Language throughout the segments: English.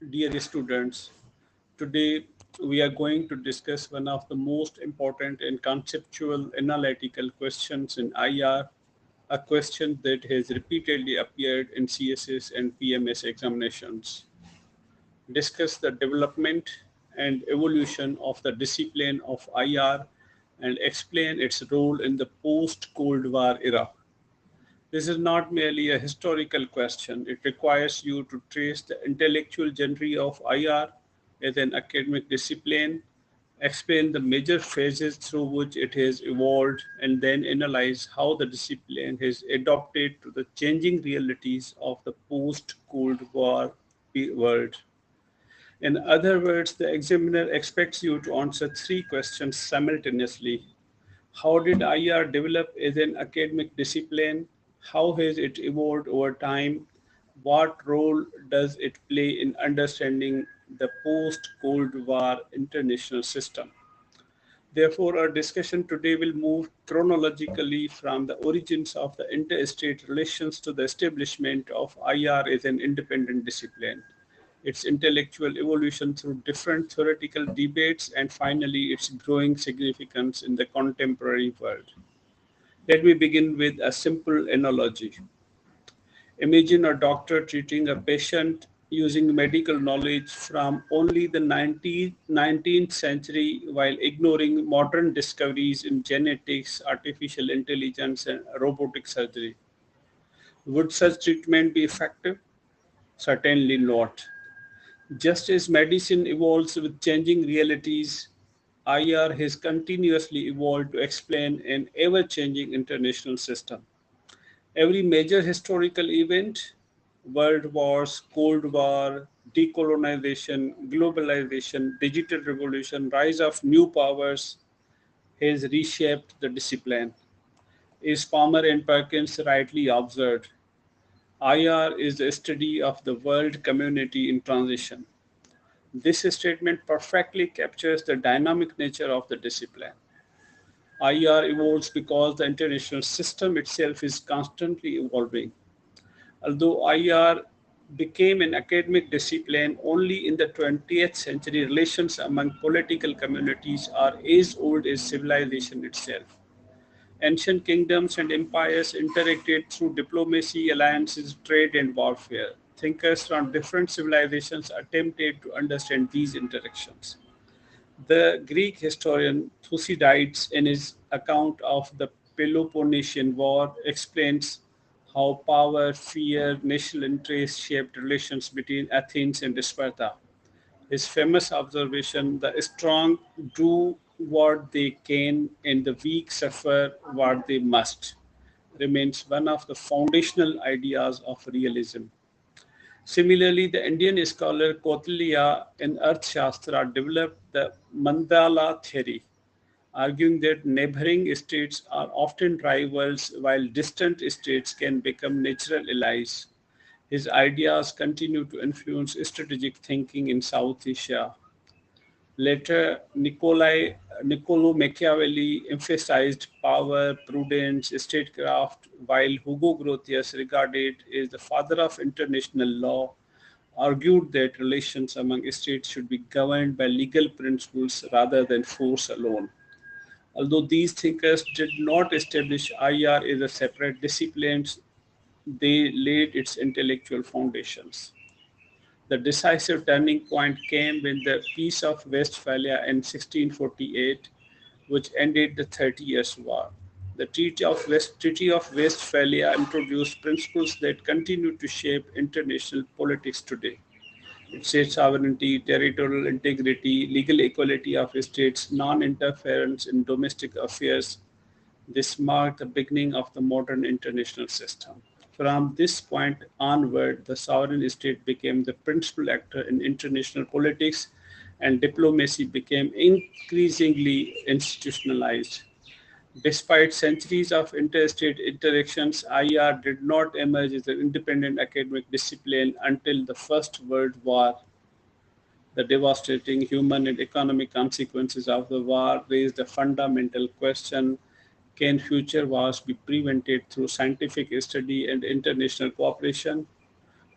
Dear students, today we are going to discuss one of the most important and conceptual analytical questions in IR, a question that has repeatedly appeared in CSS and PMS examinations. Discuss the development and evolution of the discipline of IR and explain its role in the post-Cold War era. This is not merely a historical question, it requires you to trace the intellectual journey of IR as an academic discipline, explain the major phases through which it has evolved, and then analyze how the discipline has adapted to the changing realities of the post Cold War world. In other words, the examiner expects you to answer three questions simultaneously. How did IR develop as an academic discipline? How has it evolved over time? What role does it play in understanding the post Cold War international system? Therefore, our discussion today will move chronologically from the origins of the interstate relations to the establishment of IR as an independent discipline, its intellectual evolution through different theoretical debates, and finally its growing significance in the contemporary world. Let me begin with a simple analogy. Imagine a doctor treating a patient using medical knowledge from only the 19th century while ignoring modern discoveries in genetics, artificial intelligence, and robotic surgery. Would such treatment be effective? Certainly not. Just as medicine evolves with changing realities, IR has continuously evolved to explain an ever changing international system. Every major historical event, world wars, Cold War, decolonization, globalization, digital revolution, rise of new powers, has reshaped the discipline. As Palmer and Perkins rightly observed, IR is the study of the world community in transition. This statement perfectly captures the dynamic nature of the discipline. IR evolves because the international system itself is constantly evolving. Although IR became an academic discipline only in the 20th century, relations among political communities are as old as civilization itself. Ancient kingdoms and empires interacted through diplomacy, alliances, trade, and warfare. Thinkers from different civilizations attempted to understand these interactions. The Greek historian Thucydides, in his account of the Peloponnesian War, explains how power, fear, national interest shaped relations between Athens and Sparta. His famous observation, the strong do what they can and the weak suffer what they must, remains one of the foundational ideas of realism. Similarly, the Indian scholar Kautilya in Arthashastra developed the mandala theory, arguing that neighboring states are often rivals while distant states can become natural allies. His ideas continue to influence strategic thinking in South Asia. Later, Niccolo Machiavelli emphasized power, prudence, statecraft, while Hugo Grotius, regarded as the father of international law, argued that relations among states should be governed by legal principles rather than force alone. Although these thinkers did not establish IR as a separate discipline, they laid its intellectual foundations. The decisive turning point came with the Peace of Westphalia in 1648, which ended the Thirty Years' War. The Treaty of Westphalia introduced principles that continue to shape international politics today. It says sovereignty, territorial integrity, legal equality of states, non interference in domestic affairs. This marked the beginning of the modern international system. From this point onward, the sovereign state became the principal actor in international politics, and diplomacy became increasingly institutionalized. Despite centuries of interstate interactions, IR did not emerge as an independent academic discipline until the First World War. The devastating human and economic consequences of the war raised a fundamental question: can future wars be prevented through scientific study and international cooperation?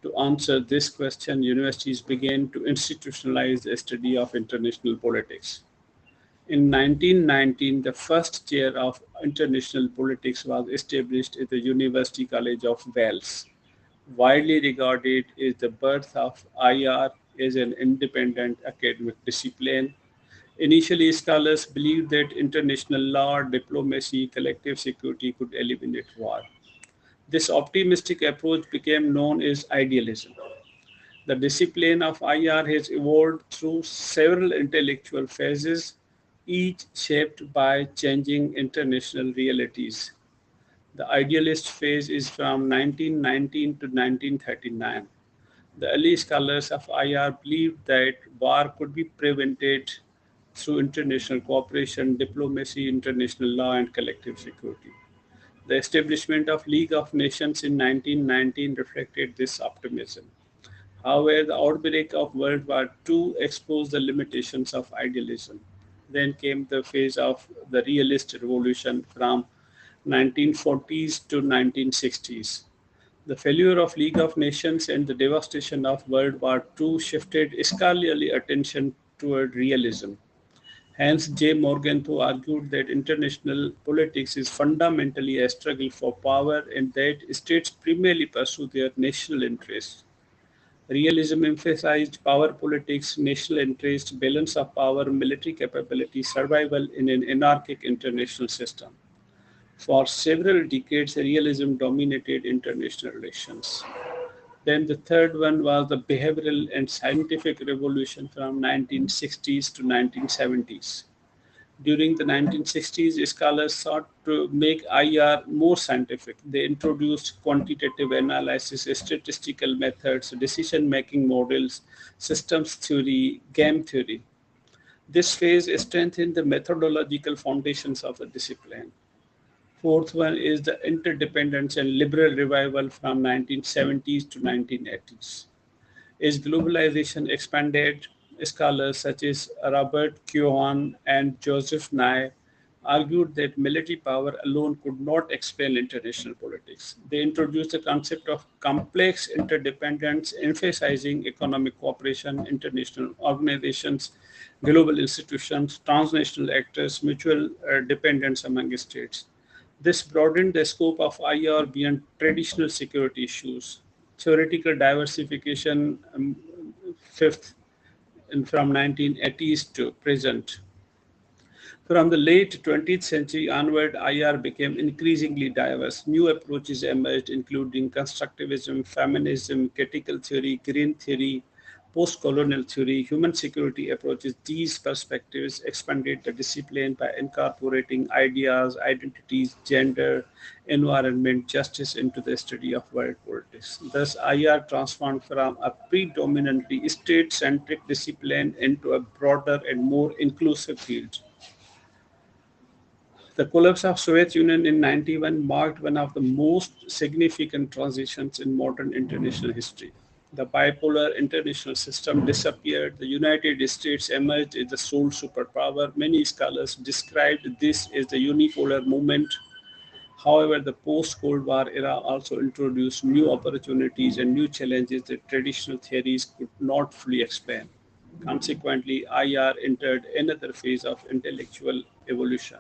To answer this question, universities began to institutionalize the study of international politics. In 1919, the first chair of international politics was established at the University College of Wales. Widely regarded as the birth of IR as an independent academic discipline. Initially, scholars believed that international law, diplomacy, collective security could eliminate war. This optimistic approach became known as idealism. The discipline of IR has evolved through several intellectual phases, each shaped by changing international realities. The idealist phase is from 1919 to 1939. The early scholars of IR believed that war could be prevented through international cooperation, diplomacy, international law, and collective security. The establishment of League of Nations in 1919 reflected this optimism. However, the outbreak of World War II exposed the limitations of idealism. Then came the phase of the realist revolution from 1940s to 1960s. The failure of League of Nations and the devastation of World War II shifted scholarly attention toward realism. Hence, J. Morgenthau argued that international politics is fundamentally a struggle for power and that states primarily pursue their national interests. Realism emphasized power politics, national interest, balance of power, military capability, survival in an anarchic international system. For several decades, realism dominated international relations. Then the third one was the behavioral and scientific revolution from 1960s to 1970s. During the 1960s, scholars sought to make IR more scientific. They introduced quantitative analysis, statistical methods, decision-making models, systems theory, game theory. This phase strengthened the methodological foundations of the discipline. Fourth one is the interdependence and liberal revival from 1970s to 1980s. As globalization expanded, scholars such as Robert Keohane and Joseph Nye argued that military power alone could not explain international politics. They introduced the concept of complex interdependence, emphasizing economic cooperation, international organizations, global institutions, transnational actors, mutual dependence among states. This broadened the scope of IR beyond traditional security issues. Theoretical diversification, fifth, and from 1980s to present. From the late 20th century onward, IR became increasingly diverse. New approaches emerged, including constructivism, feminism, critical theory, green theory, post-colonial theory, human security approaches. These perspectives expanded the discipline by incorporating ideas, identities, gender, environment, justice into the study of world politics. Thus, IR transformed from a predominantly state-centric discipline into a broader and more inclusive field. The collapse of Soviet Union in 91 marked one of the most significant transitions in modern international history. The bipolar international system disappeared. The United States emerged as the sole superpower. Many scholars described this as the unipolar movement. However, the post-Cold War era also introduced new opportunities and new challenges that traditional theories could not fully explain. Consequently, IR entered another phase of intellectual evolution.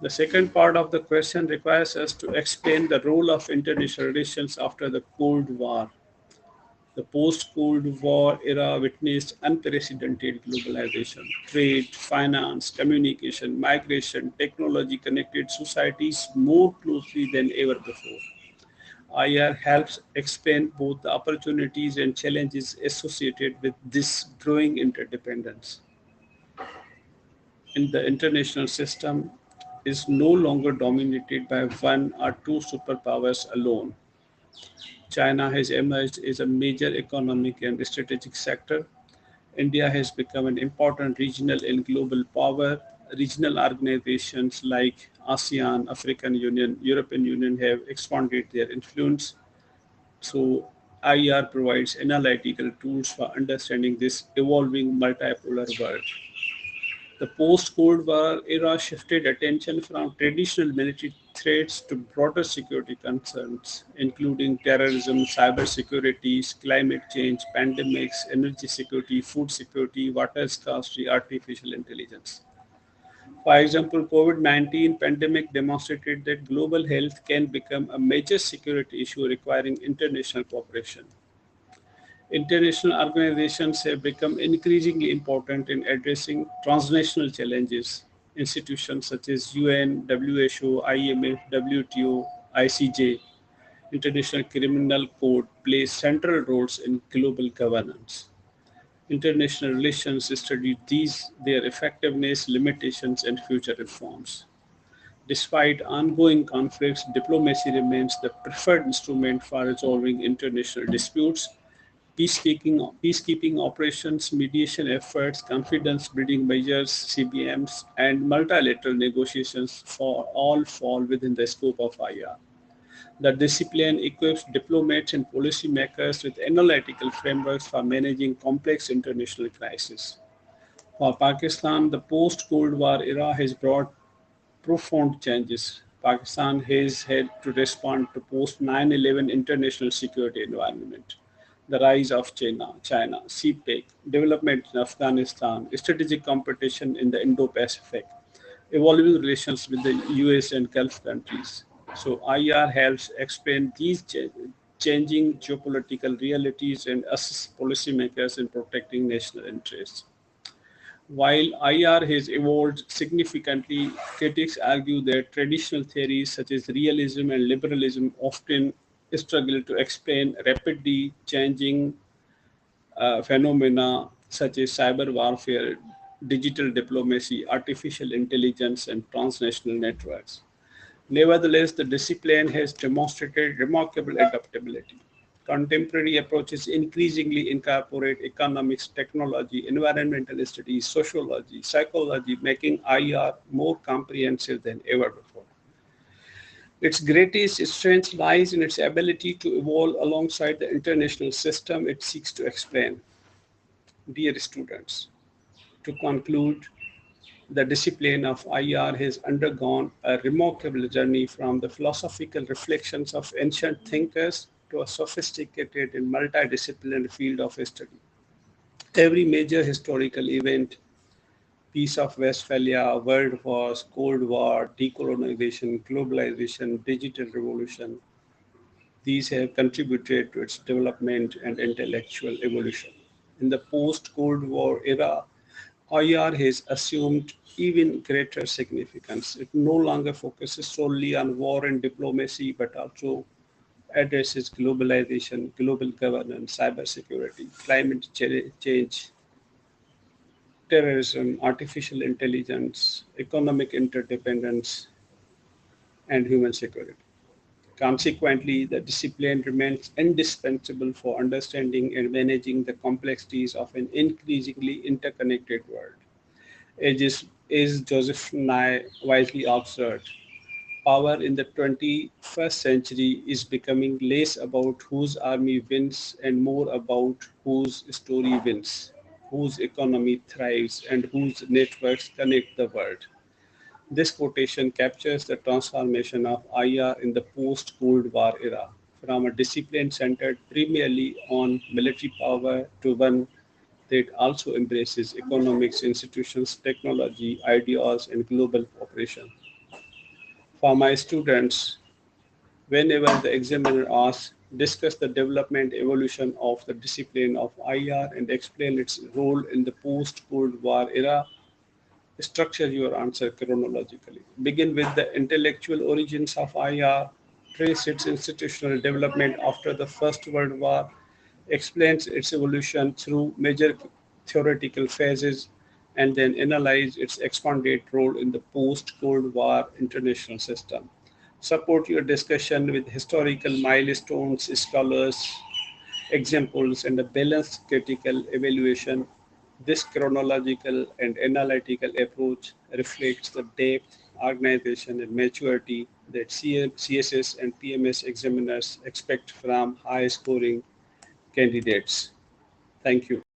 The second part of the question requires us to explain the role of international relations after the Cold War. The post-Cold War era witnessed unprecedented globalization. Trade, finance, communication, migration, technology connected societies more closely than ever before. IR helps explain both the opportunities and challenges associated with this growing interdependence. In the international system is no longer dominated by one or two superpowers alone. China has emerged as a major economic and strategic sector. India has become an important regional and global power. Regional organizations like ASEAN, African Union, European Union have expanded their influence. So IR provides analytical tools for understanding this evolving multipolar world. The post-Cold War era shifted attention from traditional military threats to broader security concerns, including terrorism, cybersecurity, climate change, pandemics, energy security, food security, water scarcity, artificial intelligence. For example, COVID-19 pandemic demonstrated that global health can become a major security issue requiring international cooperation. International organizations have become increasingly important in addressing transnational challenges. Institutions such as UN, WHO, IMF, WTO, ICJ, International Criminal Court play central roles in global governance. International relations study their effectiveness, limitations, and future reforms. Despite ongoing conflicts, diplomacy remains the preferred instrument for resolving international disputes. Peacekeeping operations, mediation efforts, confidence building measures, CBMs, and multilateral negotiations for all fall within the scope of IR. The discipline equips diplomats and policymakers with analytical frameworks for managing complex international crises. For Pakistan, the post Cold War era has brought profound changes. Pakistan has had to respond to post 9/11 international security environment, the rise of China, CPEC, development in Afghanistan, strategic competition in the Indo-Pacific, evolving relations with the US and Gulf countries. So IR helps explain these changing geopolitical realities and assist policymakers in protecting national interests. While IR has evolved significantly, critics argue that traditional theories such as realism and liberalism often struggle to explain rapidly changing phenomena such as cyber warfare, digital diplomacy, artificial intelligence, and transnational networks. Nevertheless, the discipline has demonstrated remarkable adaptability. Contemporary approaches increasingly incorporate economics, technology, environmental studies, sociology, psychology, making IR more comprehensive than ever before. Its greatest strength lies in its ability to evolve alongside the international system it seeks to explain. Dear students, to conclude, the discipline of IR has undergone a remarkable journey from the philosophical reflections of ancient thinkers to a sophisticated and multidisciplinary field of study. Every major historical event, Peace of Westphalia, World Wars, Cold War, decolonization, globalization, digital revolution, these have contributed to its development and intellectual evolution. In the post Cold War era, IR has assumed even greater significance. It no longer focuses solely on war and diplomacy, but also addresses globalization, global governance, cybersecurity, climate change, terrorism, artificial intelligence, economic interdependence, and human security. Consequently, the discipline remains indispensable for understanding and managing the complexities of an increasingly interconnected world. As Joseph Nye wisely observed, power in the 21st century is becoming less about whose army wins and more about whose story wins, whose economy thrives, and whose networks connect the world. This quotation captures the transformation of IR in the post Cold War era from a discipline centered primarily on military power to one that also embraces economics, institutions, technology, ideas, and global cooperation. For my students, whenever the examiner asks, discuss the development evolution of the discipline of IR and explain its role in the post Cold War era, structure your answer chronologically. Begin with the intellectual origins of IR, trace its institutional development after the First World War, explains its evolution through major theoretical phases, and then analyze its expanded role in the post-Cold War international system. Support your discussion with historical milestones, scholars, examples, and a balanced critical evaluation. This chronological and analytical approach reflects the depth, organization, and maturity that CSS and PMS examiners expect from high scoring candidates. Thank you.